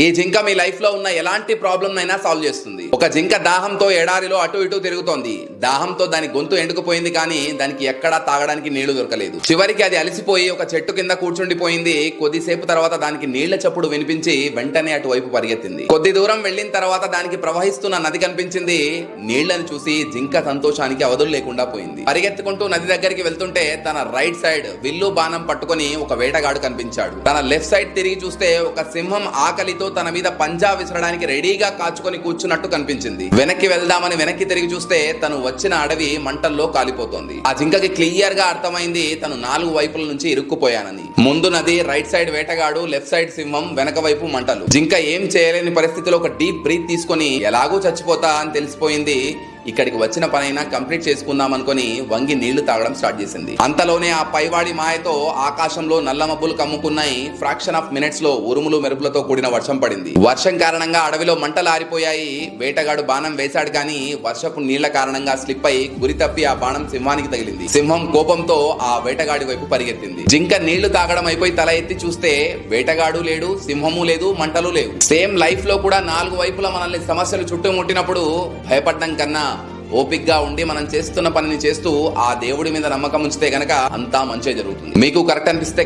ఈ జింక మీ లైఫ్ లో ఉన్న ఎలాంటి ప్రాబ్లం అయినా సాల్వ్ చేస్తుంది. ఒక జింక దాహంతో ఎడారిలో అటు ఇటు తిరుగుతోంది. దాహంతో దాని గొంతు ఎండుకుపోయింది, కానీ దానికి ఎక్కడా తాగడానికి నీళ్లు దొరకలేదు. చివరికి అది అలసిపోయి ఒక చెట్టు కింద కూర్చుండిపోయింది. కొద్దిసేపు తర్వాత దానికి నీళ్ల చప్పుడు వినిపించి వెంటనే అటువైపు పరిగెత్తింది. కొద్ది దూరం వెళ్లిన తర్వాత దానికి ప్రవహిస్తున్న నది కనిపించింది. నీళ్లను చూసి జింక సంతోషానికి అవధులు లేకుండా పోయింది. పరిగెత్తుకుంటూ నది దగ్గరికి వెళ్తుంటే తన రైట్ సైడ్ విల్లు బాణం పట్టుకొని ఒక వేటగాడు కనిపించాడు. తన లెఫ్ట్ సైడ్ తిరిగి చూస్తే ఒక సింహం ఆకలితో తన మీద పంజా విసరడానికి రెడీగా కాచుకొని కూర్చున్నట్టు కనిపించింది. వెనక్కి వెళ్దామని వెనక్కి తిరిగి చూస్తే తను వచ్చిన అడవి మంటల్లో కాలిపోతోంది. ఆ జింకకి క్లియర్ గా అర్థమైంది తను 4 వైపుల నుంచి ఇరుక్కుపోయానని. ముందు నది, రైట్ సైడ్ వేటగాడు, లెఫ్ట్ సైడ్ సింహం, వెనక వైపు మంటలు. జింక ఏం చేయలేని పరిస్థితిలో ఒక డీప్ బ్రీత్ తీసుకొని ఎలాగూ చచ్చిపోతా అని తెలిసిపోయింది. ఇక్కడికి వచ్చిన పనైనా కంప్లీట్ చేసుకుందాం అనుకుని వంగి నీళ్లు తాగడం స్టార్ట్ చేసింది. అంతలోనే ఆ పైవాడి మాయతో ఆకాశంలో నల్ల మబ్బులు కమ్ముకున్నాయి. ఫ్రాక్షన్ ఆఫ్ మినిట్స్ లో ఉరుములు మెరుపులతో కూడిన వర్షం పడింది. వర్షం కారణంగా అడవిలో మంటలు ఆరిపోయాయి. వేటగాడు బాణం వేశాడు, కానీ వర్షపు నీళ్ల కారణంగా స్లిప్ అయి గురి తప్పి ఆ బాణం సింహానికి తగిలింది. సింహం కోపంతో ఆ వేటగాడి వైపు పరిగెత్తింది. జింక నీళ్లు తాగడం అయిపోయి తల ఎత్తి చూస్తే వేటగాడు లేడు, సింహము లేదు, మంటలు లేవు. సేమ్ లైఫ్ లో కూడా 4 వైపులా మనల్ని సమస్యలు చుట్టుముట్టినప్పుడు భయపడడం కన్నా ఓపిక్గా ఉండి మనం చేస్తున్న పనిని చేస్తూ ఆ దేవుడి మీద నమ్మకం ఉంచితే గనక అంతా మంచిగా జరుగుతుంది. మీకు కరెక్ట్ అనిపిస్తే